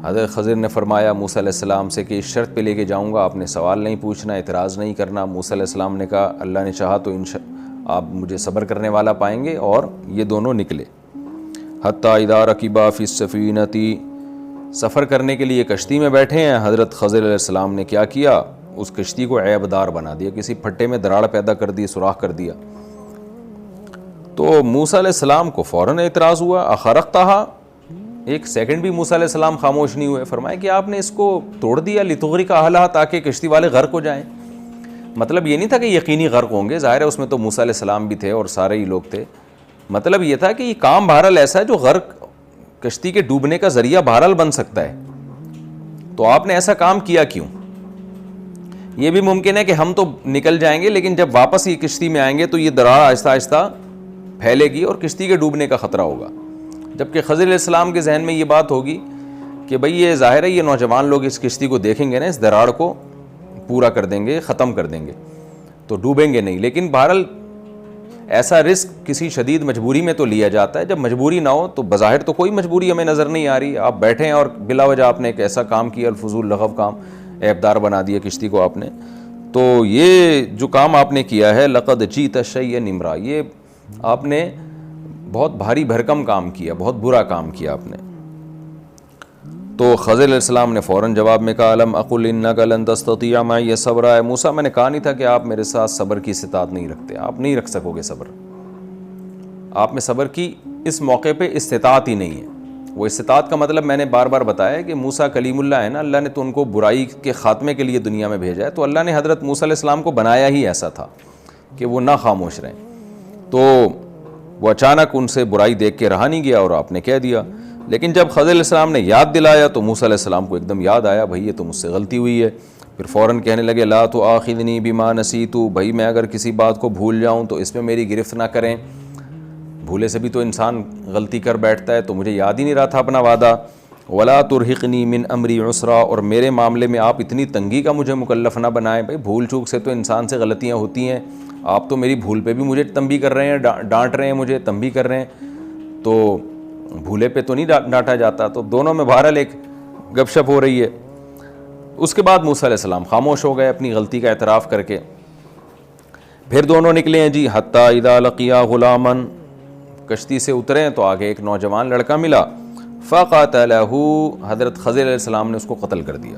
حضرت خضر نے فرمایا موسیٰ علیہ السلام سے کہ اس شرط پہ لے کے جاؤں گا، آپ نے سوال نہیں پوچھنا، اعتراض نہیں کرنا۔ موسیٰ علیہ السلام نے کہا اللہ نے چاہا تو آپ مجھے صبر کرنے والا پائیں گے، اور یہ دونوں نکلے۔ حتیٰ اذا رکبا فی السفینۃ، سفر کرنے کے لیے کشتی میں بیٹھے ہیں، حضرت خضر علیہ السلام نے کیا کیا، اس کشتی کو عیب دار بنا دیا، کسی پھٹے میں دراڑ پیدا کر دی، سوراخ کر دیا۔ تو موسیٰ علیہ السلام کو فوراً اعتراض ہوا، اخرقتھا، ایک سیکنڈ بھی موسیٰ علیہ السلام خاموش نہیں ہوئے، فرمایا کہ آپ نے اس کو توڑ دیا لتغرق اہلھا، تاکہ کشتی والے غرق ہو جائیں۔ مطلب یہ نہیں تھا کہ یقینی غرق ہوں گے، ظاہر ہے اس میں تو موسیٰ علیہ السلام بھی تھے اور سارے ہی لوگ تھے، مطلب یہ تھا کہ یہ کام بہرحال ایسا ہے جو غرق، کشتی کے ڈوبنے کا ذریعہ بہرحال بن سکتا ہے، تو آپ نے ایسا کام کیا کیوں؟ یہ بھی ممکن ہے کہ ہم تو نکل جائیں گے، لیکن جب واپس یہ کشتی میں آئیں گے تو یہ دراڑ آہستہ آہستہ پھیلے گی اور کشتی کے ڈوبنے کا خطرہ ہوگا۔ جبکہ خضر علیہ السلام کے ذہن میں یہ بات ہوگی کہ بھئی یہ ظاہر ہے یہ نوجوان لوگ اس کشتی کو دیکھیں گے نا، اس دراڑ کو پورا کر دیں گے، ختم کر دیں گے، تو ڈوبیں گے نہیں۔ لیکن بہرحال ایسا رسک کسی شدید مجبوری میں تو لیا جاتا ہے، جب مجبوری نہ ہو تو بظاہر تو کوئی مجبوری ہمیں نظر نہیں آ رہی، آپ بیٹھے ہیں اور بلا وجہ آپ نے ایک ایسا کام کیا، الفضول لغو کام، عیبدار بنا دیا کشتی کو آپ نے، تو یہ جو کام آپ نے کیا ہے لقد جئت شیئا امرا، یہ آپ نے بہت بھاری بھرکم کام کیا، بہت برا کام کیا آپ نے۔ تو خضر علیہ السلام نے فوراً جواب میں کہا الم اقل انک لن تستطیع معی صبرا، موسیٰ میں نے کہا نہیں تھا کہ آپ میرے ساتھ صبر کی استطاعت نہیں رکھتے، آپ نہیں رکھ سکو گے صبر، آپ میں صبر کی اس موقع پہ استطاعت ہی نہیں ہے۔ وہ استطاعت کا مطلب میں نے بار بار بتایا ہے کہ موسیٰ کلیم اللہ ہے نا، اللہ نے تو ان کو برائی کے خاتمے کے لیے دنیا میں بھیجا ہے، تو اللہ نے حضرت موسیٰ علیہ السلام کو بنایا ہی ایسا تھا کہ وہ نہ خاموش رہیں، تو وہ اچانک ان سے برائی دیکھ کے رہا نہیں گیا اور آپ نے کہہ دیا۔ لیکن جب خضر علیہ السلام نے یاد دلایا تو موسیٰ علیہ السلام کو ایک دم یاد آیا، بھائی یہ تو مجھ سے غلطی ہوئی ہے، پھر فوراً کہنے لگے لا تؤاخذنی بما نسیت، بھائی میں اگر کسی بات کو بھول جاؤں تو اس میں میری گرفت نہ کریں، بھولے سے بھی تو انسان غلطی کر بیٹھتا ہے، تو مجھے یاد ہی نہیں رہا تھا اپنا وعدہ، ولا ترہقنی من امری عسرا، اور میرے معاملے میں آپ اتنی تنگی کا مجھے مکلف نہ بنائیں، بھائی بھول چوک سے تو انسان سے غلطیاں ہوتی ہیں، آپ تو میری بھول پہ بھی مجھے تنبیہ کر رہے ہیں، ڈانٹ رہے ہیں مجھے، تنبیہ کر رہے ہیں، تو بھولے پہ تو نہیں ڈانٹا جاتا۔ تو دونوں میں بہرحال ایک گپ شپ ہو رہی ہے۔ اس کے بعد موسیٰ علیہ السلام خاموش ہو گئے اپنی غلطی کا اعتراف کر کے۔ پھر دونوں نکلے ہیں جی، حتیٰ اذا لقیا غلاما، کشتی سے اترے تو آگے ایک نوجوان لڑکا ملا، فقتلہ، حضرت خضر علیہ السلام نے اس کو قتل کر دیا۔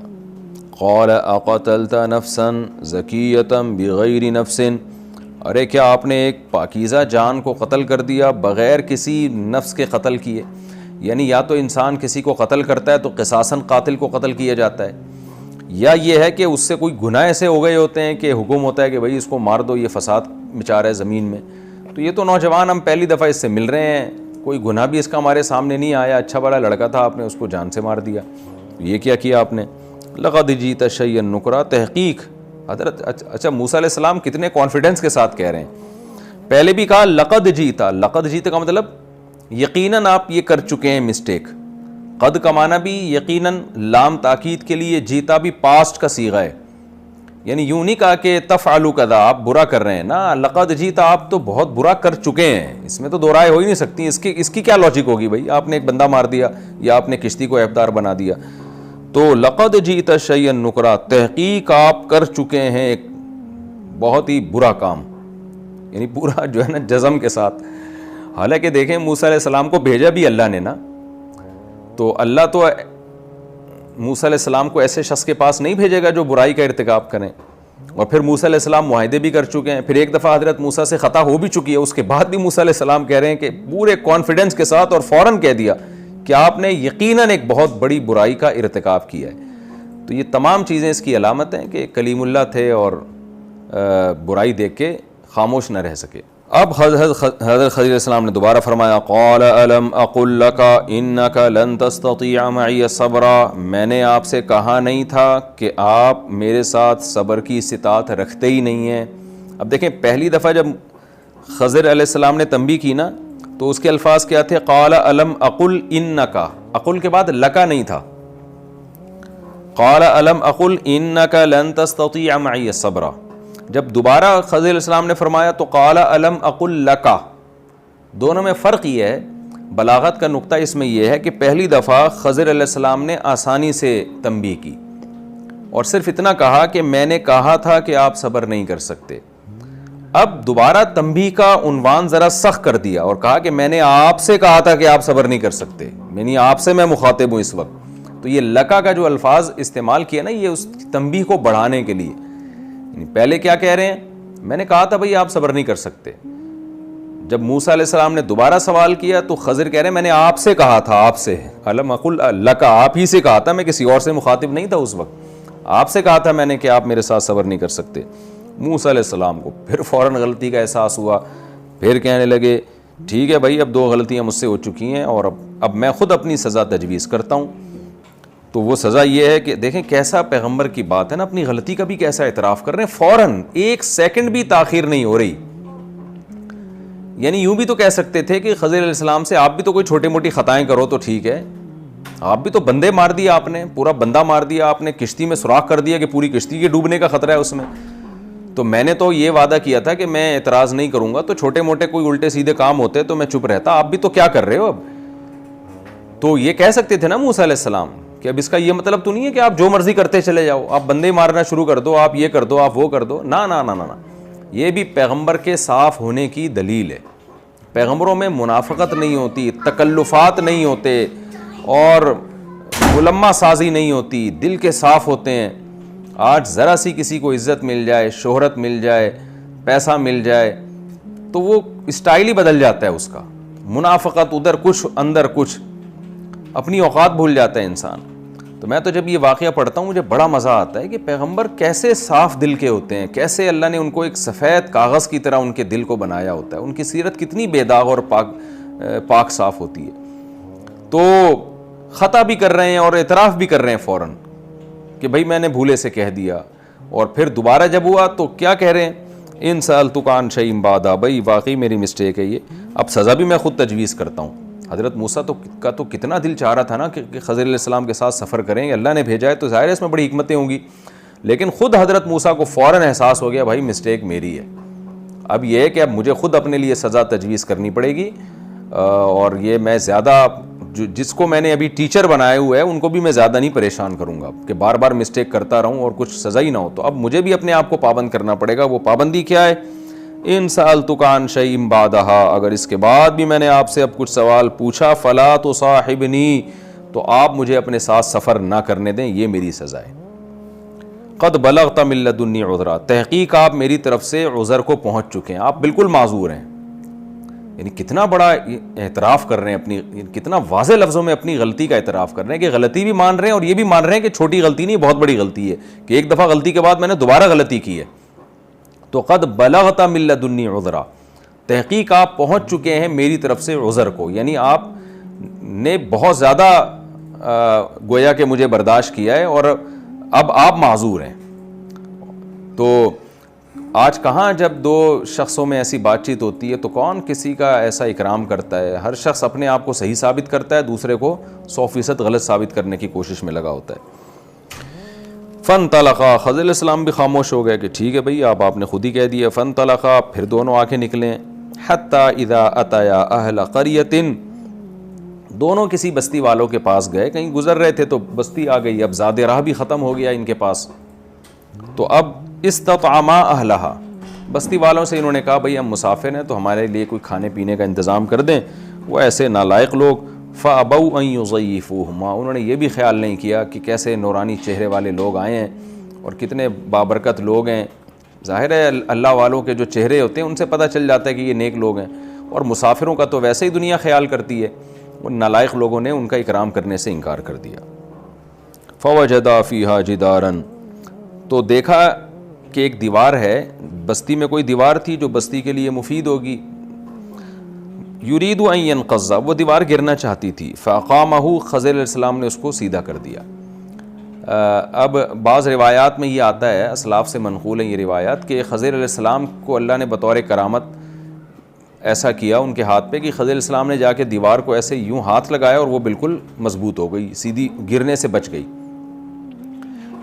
قال اقتلت نفسا زکیۃ بغیر نفس، ارے کیا آپ نے ایک پاکیزہ جان کو قتل کر دیا بغیر کسی نفس کے قتل کیے؟ یعنی یا تو انسان کسی کو قتل کرتا ہے تو قصاصاً قاتل کو قتل کیا جاتا ہے، یا یہ ہے کہ اس سے کوئی گناہ ایسے ہو گئے ہوتے ہیں کہ حکم ہوتا ہے کہ بھئی اس کو مار دو، یہ فساد مچا رہا ہے زمین میں۔ تو یہ تو نوجوان ہم پہلی دفعہ اس سے مل رہے ہیں، کوئی گناہ بھی اس کا ہمارے سامنے نہیں آیا، اچھا بڑا لڑکا تھا، آپ نے اس کو جان سے مار دیا، یہ کیا کیا آپ نے؟ لقد جئت شیئا نکرا، تحقیق حضرت، اچھا موسیٰ علیہ السلام کتنے کانفیڈنس کے ساتھ کہہ رہے ہیں، پہلے بھی کہا لقد جئت، لقد جئت کا مطلب یقیناً آپ یہ کر چکے ہیں مسٹیک، قد کا معنی بھی یقیناً لام تاکید کے لیے، جیتا بھی پاسٹ کا صیغہ ہے، یعنی یوں نہیں کہا کہ تفعلوا کذا، آپ برا کر رہے ہیں نا، لقد جئت آپ تو بہت برا کر چکے ہیں، اس میں تو دو رائے ہو ہی نہیں سکتی، اس کی کیا لاجک ہوگی بھائی، آپ نے ایک بندہ مار دیا یا آپ نے کشتی کو عیبدار بنا دیا، تو لقد جئت شیئا نکرا، تحقیق آپ کر چکے ہیں ایک بہت ہی برا کام، یعنی پورا جو ہے نا جزم کے ساتھ۔ حالانکہ دیکھیں موسیٰ علیہ السلام کو بھیجا بھی اللہ نے نا، تو اللہ تو موسیٰ علیہ السلام کو ایسے شخص کے پاس نہیں بھیجے گا جو برائی کا ارتکاب کریں، اور پھر موسیٰ علیہ السلام معاہدے بھی کر چکے ہیں، پھر ایک دفعہ حضرت موسیٰ سے خطا ہو بھی چکی ہے، اس کے بعد بھی موسیٰ علیہ السلام کہہ رہے ہیں کہ پورے کانفیڈنس کے ساتھ اور فوراً کہہ دیا کہ آپ نے یقیناً ایک بہت بڑی برائی کا ارتکاب کیا ہے۔ تو یہ تمام چیزیں اس کی علامت ہیں کہ کلیم اللہ تھے اور برائی دیکھ کے خاموش نہ رہ سکے۔ اب حضرت خضر علیہ السلام نے دوبارہ فرمایا قال الم اقل لک انک لن تستطیع معی صبرا، میں نے آپ سے کہا نہیں تھا کہ آپ میرے ساتھ صبر کی استطاعت رکھتے ہی نہیں ہیں۔ اب دیکھیں پہلی دفعہ جب خضر علیہ السلام نے تنبیہ کی نا تو اس کے الفاظ کیا تھے؟ قال الم اقل انک، اقل کے بعد لکا نہیں تھا، قال الم اقل انک لن تستطیع معی صبرا۔ جب دوبارہ خضر علیہ السلام نے فرمایا تو قال الم اقل لک، دونوں میں فرق یہ ہے بلاغت کا نقطہ اس میں یہ ہے کہ پہلی دفعہ خضر علیہ السلام نے آسانی سے تنبیہ کی اور صرف اتنا کہا کہ میں نے کہا تھا کہ آپ صبر نہیں کر سکتے. اب دوبارہ تنبیہ کا عنوان ذرا سخت کر دیا اور کہا کہ میں نے آپ سے کہا تھا کہ آپ صبر نہیں کر سکتے, یعنی آپ سے میں مخاطب ہوں اس وقت. تو یہ لکا کا جو الفاظ استعمال کیا نا, یہ اس تنبیہ کو بڑھانے کے لیے. یعنی پہلے کیا کہہ رہے ہیں, میں نے کہا تھا بھئی آپ صبر نہیں کر سکتے. جب موسیٰ علیہ السلام نے دوبارہ سوال کیا تو خضر کہہ رہے ہیں میں نے آپ سے کہا تھا, آپ سے, الم اقل لکا, آپ ہی سے کہا تھا, میں کسی اور سے مخاطب نہیں تھا اس وقت, آپ سے کہا تھا میں نے کہ آپ میرے ساتھ صبر نہیں کر سکتے. موسیٰ علیہ السلام کو پھر فوراً غلطی کا احساس ہوا, پھر کہنے لگے ٹھیک ہے بھائی, اب 2 غلطیاں مجھ سے ہو چکی ہیں اور اب میں خود اپنی سزا تجویز کرتا ہوں. تو وہ سزا یہ ہے کہ دیکھیں کیسا پیغمبر کی بات ہے نا, اپنی غلطی کا بھی کیسا اعتراف کر رہے ہیں, فوراً 1 سیکنڈ بھی تاخیر نہیں ہو رہی. یعنی یوں بھی تو کہہ سکتے تھے کہ خضر علیہ السلام سے آپ بھی تو کوئی چھوٹی موٹی خطائیں کرو تو ٹھیک ہے, آپ بھی تو بندے مار دیا, آپ نے پورا بندہ مار دیا, آپ نے کشتی میں سوراخ کر دیا کہ پوری کشتی کے ڈوبنے کا خطرہ ہے اس میں. تو میں نے تو یہ وعدہ کیا تھا کہ میں اعتراض نہیں کروں گا, تو چھوٹے موٹے کوئی الٹے سیدھے کام ہوتے تو میں چپ رہتا, آپ بھی تو کیا کر رہے ہو اب. تو یہ کہہ سکتے تھے نا موسیٰ علیہ السلام کہ اب اس کا یہ مطلب تو نہیں ہے کہ آپ جو مرضی کرتے چلے جاؤ, آپ بندے مارنا شروع کر دو, آپ یہ کر دو, آپ وہ کر دو. نا نا نا نا, یہ بھی پیغمبر کے صاف ہونے کی دلیل ہے. پیغمبروں میں منافقت نہیں ہوتی, تکلفات نہیں ہوتے اور ملمہ سازی نہیں ہوتی, دل کے صاف ہوتے ہیں. آج ذرا سی کسی کو عزت مل جائے, شہرت مل جائے, پیسہ مل جائے تو وہ اسٹائل ہی بدل جاتا ہے اس کا. منافقت, ادھر کچھ اندر کچھ, اپنی اوقات بھول جاتا ہے انسان. تو میں تو جب یہ واقعہ پڑھتا ہوں مجھے بڑا مزہ آتا ہے کہ پیغمبر کیسے صاف دل کے ہوتے ہیں, کیسے اللہ نے ان کو ایک سفید کاغذ کی طرح ان کے دل کو بنایا ہوتا ہے. ان کی سیرت کتنی بے داغ اور پاک صاف ہوتی ہے. تو خطا بھی کر رہے ہیں اور اعتراف بھی کر رہے ہیں فوراً کہ بھائی میں نے بھولے سے کہہ دیا, اور پھر دوبارہ جب ہوا تو کیا کہہ رہے ہیں, ان سألتک عن شیء بعد, بھائی واقعی میری مسٹیک ہے یہ, اب سزا بھی میں خود تجویز کرتا ہوں. حضرت موسیٰ کا تو کتنا دل چاہ رہا تھا نا کہ خضر علیہ السلام کے ساتھ سفر کریں, اللہ نے بھیجا ہے تو ظاہر ہے اس میں بڑی حکمتیں ہوں گی. لیکن خود حضرت موسیٰ کو فوراً احساس ہو گیا بھائی مسٹیک میری ہے. اب یہ ہے کہ اب مجھے خود اپنے لیے سزا تجویز کرنی پڑے گی, اور یہ میں زیادہ جس کو میں نے ابھی ٹیچر بنائے ہوئے ہے ان کو بھی میں زیادہ نہیں پریشان کروں گا کہ بار بار مسٹیک کرتا رہوں اور کچھ سزا ہی نہ ہو. تو اب مجھے بھی اپنے آپ کو پابند کرنا پڑے گا. وہ پابندی کیا ہے, ان سألتک عن شیء بعدھا, اگر اس کے بعد بھی میں نے آپ سے اب کچھ سوال پوچھا, فلا تصاحبنی, تو آپ مجھے اپنے ساتھ سفر نہ کرنے دیں, یہ میری سزا ہے. قد بلغت من لدنی عذرا, تحقیق آپ میری طرف سے عذر کو پہنچ چکے ہیں, آپ بالکل معذور ہیں. یعنی کتنا بڑا اعتراف کر رہے ہیں اپنی, کتنا واضح لفظوں میں اپنی غلطی کا اعتراف کر رہے ہیں کہ غلطی بھی مان رہے ہیں اور یہ بھی مان رہے ہیں کہ چھوٹی غلطی نہیں, بہت بڑی غلطی ہے کہ ایک دفعہ غلطی کے بعد میں نے دوبارہ غلطی کی ہے. تو قد بلغت من لدنی عذرا, تحقیق آپ پہنچ چکے ہیں میری طرف سے عذر کو, یعنی آپ نے بہت زیادہ گویا کہ مجھے برداشت کیا ہے اور اب آپ معذور ہیں. تو آج کہاں جب 2 شخصوں میں ایسی بات چیت ہوتی ہے تو کون کسی کا ایسا اکرام کرتا ہے, ہر شخص اپنے آپ کو صحیح ثابت کرتا ہے, دوسرے کو 100% غلط ثابت کرنے کی کوشش میں لگا ہوتا ہے. فانطلقا, خضر علیہ السلام بھی خاموش ہو گئے کہ ٹھیک ہے بھئی آپ نے خود ہی کہہ دیا. فانطلقا, پھر دونوں آنکھیں نکلیں. حتی اذا اتیا اہل قریۃ, دونوں کسی بستی والوں کے پاس گئے, کہیں گزر رہے تھے تو بستی آ گئی, اب زاد راہ بھی ختم ہو گیا ان کے پاس. تو اب استطعما اہلہا, بستی والوں سے انہوں نے کہا بھئی ہم مسافر ہیں تو ہمارے لیے کوئی کھانے پینے کا انتظام کر دیں. وہ ایسے نالائق لوگ, فابوا ان یضیفوہما, انہوں نے یہ بھی خیال نہیں کیا کہ کیسے نورانی چہرے والے لوگ آئے ہیں اور کتنے بابرکت لوگ ہیں. ظاہر ہے اللہ والوں کے جو چہرے ہوتے ہیں ان سے پتہ چل جاتا ہے کہ یہ نیک لوگ ہیں, اور مسافروں کا تو ویسے ہی دنیا خیال کرتی ہے. ان نالائق لوگوں نے ان کا اکرام کرنے سے انکار کر دیا. فوجدا فیہا جدارا, تو دیکھا کہ ایک دیوار ہے, بستی میں کوئی دیوار تھی جو بستی کے لیے مفید ہوگی. یرید ان ینقض, وہ دیوار گرنا چاہتی تھی. فاقامہ, خضر علیہ السلام نے اس کو سیدھا کر دیا. اب بعض روایات میں یہ آتا ہے, اسلاف سے منقول ہیں یہ روایات, کہ خضر علیہ السلام کو اللہ نے بطور کرامت ایسا کیا ان کے ہاتھ پہ کہ خضر علیہ السلام نے جا کے دیوار کو ایسے یوں ہاتھ لگایا اور وہ بالکل مضبوط ہو گئی, سیدھی گرنے سے بچ گئی.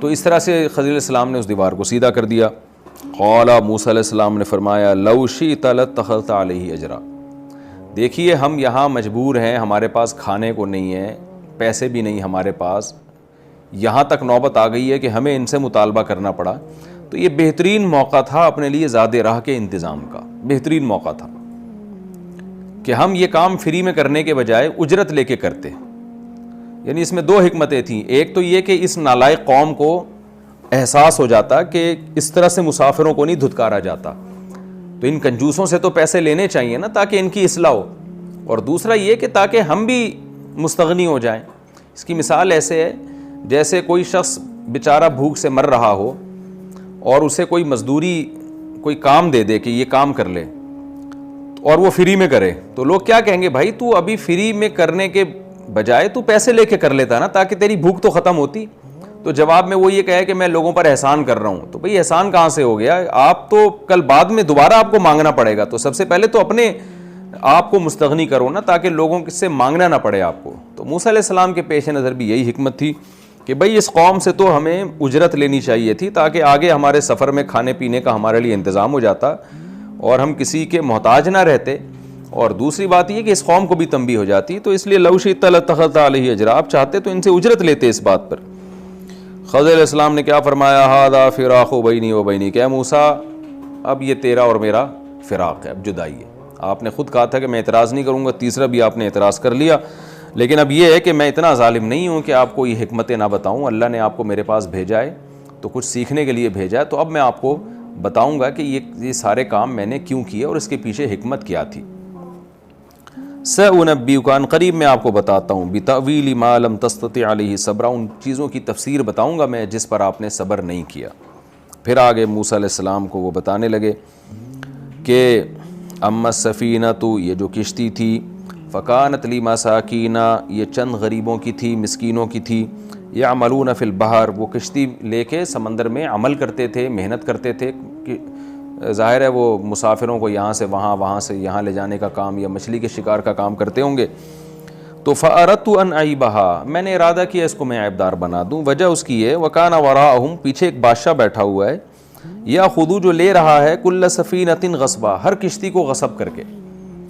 تو اس طرح سے خضر علیہ السلام نے اس دیوار کو سیدھا کر دیا. قال موسیٰ علیہ السلام نے فرمایا لو شئت لاتخذت علیہ اجرا, دیکھیے ہم یہاں مجبور ہیں, ہمارے پاس کھانے کو نہیں ہے, پیسے بھی نہیں ہمارے پاس, یہاں تک نوبت آ گئی ہے کہ ہمیں ان سے مطالبہ کرنا پڑا. تو یہ بہترین موقع تھا اپنے لیے زاد راہ کے انتظام کا, بہترین موقع تھا کہ ہم یہ کام فری میں کرنے کے بجائے اجرت لے کے کرتے. یعنی اس میں دو حکمتیں تھیں. ایک تو یہ کہ اس نالائق قوم کو احساس ہو جاتا کہ اس طرح سے مسافروں کو نہیں دھتکارا جاتا, تو ان کنجوسوں سے تو پیسے لینے چاہیے نا تاکہ ان کی اصلاح ہو. اور دوسرا یہ کہ تاکہ ہم بھی مستغنی ہو جائیں. اس کی مثال ایسے ہے جیسے کوئی شخص بیچارہ بھوک سے مر رہا ہو اور اسے کوئی مزدوری کوئی کام دے دے کہ یہ کام کر لے اور وہ فری میں کرے, تو لوگ کیا کہیں گے, بھائی تو ابھی فری میں کرنے کے بجائے تو پیسے لے کے کر لیتا نا تاکہ تیری بھوک تو ختم ہوتی. تو جواب میں وہ یہ کہے کہ میں لوگوں پر احسان کر رہا ہوں. تو بھئی احسان کہاں سے ہو گیا, آپ تو کل بعد میں دوبارہ آپ کو مانگنا پڑے گا. تو سب سے پہلے تو اپنے آپ کو مستغنی کرو نا تاکہ لوگوں سے مانگنا نہ پڑے آپ کو. تو موسیٰ علیہ السلام کے پیش نظر بھی یہی حکمت تھی کہ بھئی اس قوم سے تو ہمیں اجرت لینی چاہیے تھی تاکہ آگے ہمارے سفر میں کھانے پینے کا ہمارے لیے انتظام ہو جاتا اور ہم کسی کے محتاج نہ رہتے. اور دوسری بات یہ کہ اس قوم کو بھی تنبیہ ہو جاتی. تو اس لیے لو شئت لاتخذت علیہ اجرا, آپ چاہتے تو ان سے اجرت لیتے اس بات پر. خضر علیہ السلام نے کیا فرمایا, ھذا فراق بینی و بینک, کہ موسیٰ اب یہ تیرا اور میرا فراق ہے, اب جدائی ہے. آپ نے خود کہا تھا کہ میں اعتراض نہیں کروں گا, تیسرا بھی آپ نے اعتراض کر لیا. لیکن اب یہ ہے کہ میں اتنا ظالم نہیں ہوں کہ آپ کو یہ حکمتیں نہ بتاؤں. اللہ نے آپ کو میرے پاس بھیجا ہے تو کچھ سیکھنے کے لیے بھیجا ہے, تو اب میں آپ کو بتاؤں گا کہ یہ سارے کام میں نے کیوں کیے اور اس کے پیچھے حکمت کیا تھی. سأنبئک, عن قریب میں آپ کو بتاتا ہوں, بتأویل ما لم تستطع علیہ صبرا, ان چیزوں کی تفسیر بتاؤں گا میں جس پر آپ نے صبر نہیں کیا. پھر آگے موسیٰ علیہ السلام کو وہ بتانے لگے کہ اما السفینۃ, یہ جو کشتی تھی, فکانت لمساکین, یہ چند غریبوں کی تھی, مسکینوں کی تھی, یعملون فی البحر, وہ کشتی لے کے سمندر میں عمل کرتے تھے, محنت کرتے تھے. ظاہر ہے وہ مسافروں کو یہاں سے وہاں, وہاں سے یہاں لے جانے کا کام یا مچھلی کے شکار کا کام کرتے ہوں گے. تو فأردت ان اعیبھا, میں نے ارادہ کیا اس کو میں عیبدار بنا دوں. وجہ اس کی ہے, وکان وراءہم, پیچھے ایک بادشاہ بیٹھا ہوا ہے, یاخذ, جو لے رہا ہے, کل سفینۃ غصبا, ہر کشتی کو غصب کر کے.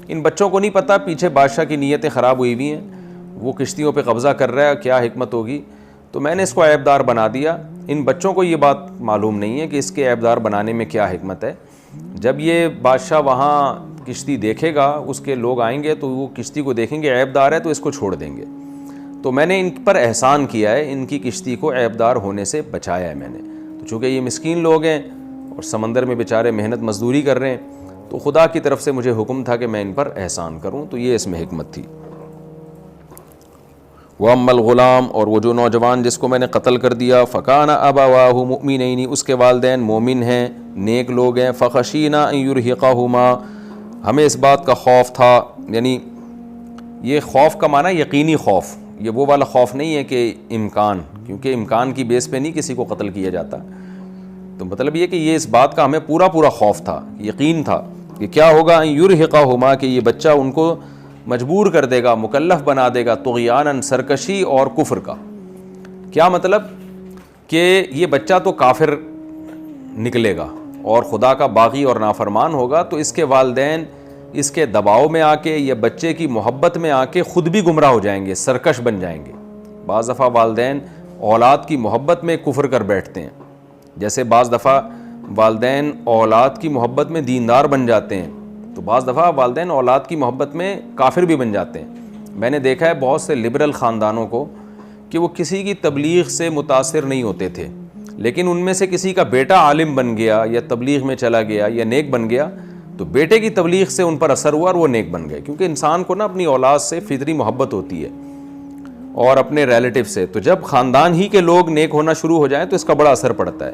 ان بچوں کو نہیں پتا پیچھے بادشاہ کی نیتیں خراب ہوئی ہوئی ہیں, وہ کشتیوں پہ قبضہ کر رہا ہے, کیا حکمت ہوگی. تو میں نے اس کو عیبدار بنا دیا. ان بچوں کو یہ بات معلوم نہیں ہے کہ اس کے عیبدار بنانے میں کیا حکمت ہے. جب یہ بادشاہ وہاں کشتی دیکھے گا, اس کے لوگ آئیں گے تو وہ کشتی کو دیکھیں گے عیبدار ہے تو اس کو چھوڑ دیں گے. تو میں نے ان پر احسان کیا ہے, ان کی کشتی کو عیبدار ہونے سے بچایا ہے میں نے. تو چونکہ یہ مسکین لوگ ہیں اور سمندر میں بیچارے محنت مزدوری کر رہے ہیں, تو خدا کی طرف سے مجھے حکم تھا کہ میں ان پر احسان کروں. تو یہ اس میں حکمت تھی. وَأَمَّا الْغُلَامُ, اور وہ جو نوجوان جس کو میں نے قتل کر دیا, فَكَانَ أَبَوَاهُ مُؤْمِنَيْنِ, اس کے والدین مومن ہیں, نیک لوگ ہیں. فَخَشِينَا أَن يُرْهِقَهُمَا, ہمیں اس بات کا خوف تھا, یعنی یہ خوف کا معنی یقینی خوف, یہ وہ والا خوف نہیں ہے کہ امکان, کیونکہ امکان کی بیس پہ نہیں کسی کو قتل کیا جاتا. تو مطلب یہ کہ یہ اس بات کا ہمیں پورا خوف تھا, یقین تھا کہ کیا ہوگا, ان یرہقہما, کہ یہ بچہ ان کو مجبور کر دے گا, مکلف بنا دے گا, طغیاناً, سرکشی اور کفر کا. کیا مطلب کہ یہ بچہ تو کافر نکلے گا اور خدا کا باغی اور نافرمان ہوگا, تو اس کے والدین اس کے دباؤ میں آ کے یا بچے کی محبت میں آ کے خود بھی گمراہ ہو جائیں گے, سرکش بن جائیں گے. بعض دفعہ والدین اولاد کی محبت میں کفر کر بیٹھتے ہیں, جیسے بعض دفعہ والدین اولاد کی محبت میں دیندار بن جاتے ہیں, تو بعض دفعہ والدین اولاد کی محبت میں کافر بھی بن جاتے ہیں. میں نے دیکھا ہے بہت سے لبرل خاندانوں کو کہ وہ کسی کی تبلیغ سے متاثر نہیں ہوتے تھے, لیکن ان میں سے کسی کا بیٹا عالم بن گیا یا تبلیغ میں چلا گیا یا نیک بن گیا, تو بیٹے کی تبلیغ سے ان پر اثر ہوا اور وہ نیک بن گئے. کیونکہ انسان کو نا اپنی اولاد سے فطری محبت ہوتی ہے اور اپنے ریلیٹیو سے, تو جب خاندان ہی کے لوگ نیک ہونا شروع ہو جائیں تو اس کا بڑا اثر پڑتا ہے.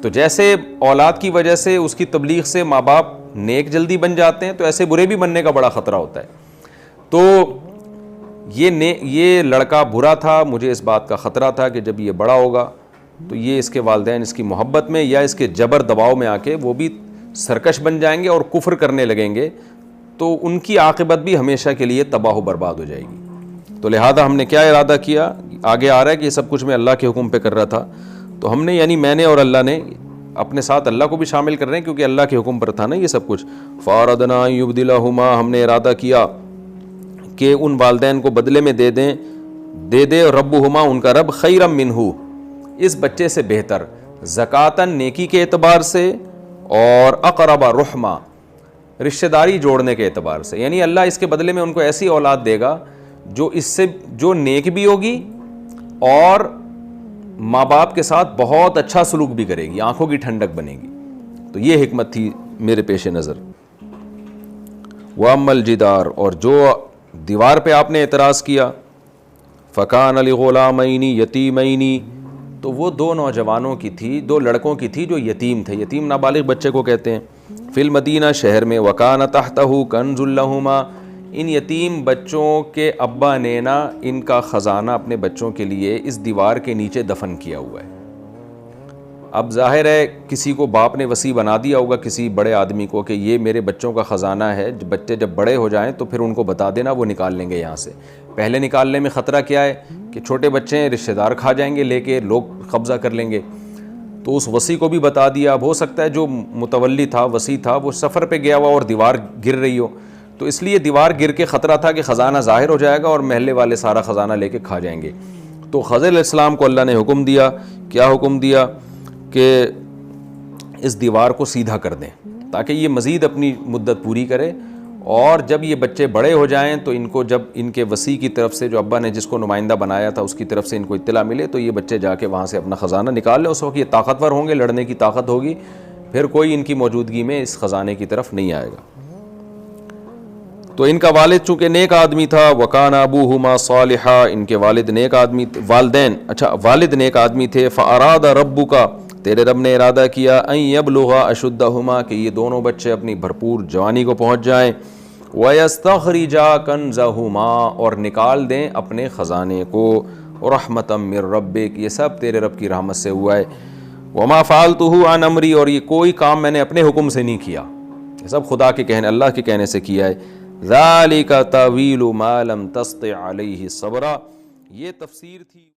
تو جیسے اولاد کی وجہ سے اس کی تبلیغ سے ماں باپ نیک جلدی بن جاتے ہیں, تو ایسے برے بھی بننے کا بڑا خطرہ ہوتا ہے. تو یہ لڑکا برا تھا, مجھے اس بات کا خطرہ تھا کہ جب یہ بڑا ہوگا تو یہ اس کے والدین اس کی محبت میں یا اس کے جبر دباؤ میں آ کے وہ بھی سرکش بن جائیں گے اور کفر کرنے لگیں گے, تو ان کی عاقبت بھی ہمیشہ کے لیے تباہ و برباد ہو جائے گی. تو لہذا ہم نے کیا ارادہ کیا, آگے آ رہا ہے کہ یہ سب کچھ میں اللہ کے حکم پہ کر رہا تھا, تو ہم نے یعنی میں نے اور اللہ نے اپنے ساتھ اللہ کو بھی شامل کر رہے ہیں کیونکہ اللہ کے حکم پر تھا نا یہ سب کچھ. فَأَرَدْنَا أَن يُبْدِلَهُمَا, ہم نے ارادہ کیا کہ ان والدین کو بدلے میں دے دے ربهما, ان کا رب, خیرا منہ, اس بچے سے بہتر, زکاتاً نیکی کے اعتبار سے, اور اقرب رحمہ, رشتہ داری جوڑنے کے اعتبار سے. یعنی اللہ اس کے بدلے میں ان کو ایسی اولاد دے گا جو اس سے جو نیک بھی ہوگی اور ماں باپ کے ساتھ بہت اچھا سلوک بھی کرے گی, آنکھوں کی ٹھنڈک بنے گی. تو یہ حکمت تھی میرے پیش نظر. وَأَمَّا الْجِدَارُ, اور جو دیوار پہ آپ نے اعتراض کیا, فَكَانَ لِغُلَامَيْنِ يَتِيمَيْنِ, تو وہ دو نوجوانوں کی تھی, دو لڑکوں کی تھی جو یتیم تھے. یتیم نابالغ بچے کو کہتے ہیں. فی المدینہ, شہر میں. وَكَانَ تَحْتَهُ كَنْزٌ لَهُمَا, ان یتیم بچوں کے ابا نے نا ان کا خزانہ اپنے بچوں کے لیے اس دیوار کے نیچے دفن کیا ہوا ہے. اب ظاہر ہے کسی کو باپ نے وصی بنا دیا ہوگا کسی بڑے آدمی کو کہ یہ میرے بچوں کا خزانہ ہے, بچے جب بڑے ہو جائیں تو پھر ان کو بتا دینا, وہ نکال لیں گے یہاں سے. پہلے نکالنے میں خطرہ کیا ہے کہ چھوٹے بچے ہیں, رشتہ دار کھا جائیں گے, لے کے لوگ قبضہ کر لیں گے. تو اس وصی کو بھی بتا دیا. اب ہو سکتا ہے جو متولی تھا, وصی تھا, وہ سفر پہ گیا ہوا اور دیوار گر رہی ہو, تو اس لیے دیوار گر کے خطرہ تھا کہ خزانہ ظاہر ہو جائے گا اور محلے والے سارا خزانہ لے کے کھا جائیں گے. تو خضر علیہ السلام کو اللہ نے حکم دیا. کیا حکم دیا؟ کہ اس دیوار کو سیدھا کر دیں تاکہ یہ مزید اپنی مدت پوری کرے, اور جب یہ بچے بڑے ہو جائیں تو ان کو جب ان کے وصی کی طرف سے, جو ابا نے جس کو نمائندہ بنایا تھا اس کی طرف سے ان کو اطلاع ملے, تو یہ بچے جا کے وہاں سے اپنا خزانہ نکال لیں. اس وقت یہ طاقتور ہوں گے, لڑنے کی طاقت ہوگی, پھر کوئی ان کی موجودگی میں اس خزانے کی طرف نہیں آئے گا. تو ان کا والد چونکہ نیک آدمی تھا, وکان ابوہما صالحا, ان کے والد نیک آدمی, والد نیک آدمی تھے. فاراد ربک, تیرے رب نے ارادہ کیا, ان یبلغا اشدہما, کہ یہ دونوں بچے اپنی بھرپور جوانی کو پہنچ جائیں. ویستخرجا کنزہما, اور نکال دیں اپنے خزانے کو. رحمتا من ربک, یہ سب تیرے رب کی رحمت سے ہوا ہے. وما فعلتہ عن امری, اور یہ کوئی کام میں نے اپنے حکم سے نہیں کیا, یہ سب خدا کے کہنے, اللہ کے کہنے سے کیا ہے. ذالک تاویل ما لم تستطع علیہ صبرا, یہ تفسیر تھی.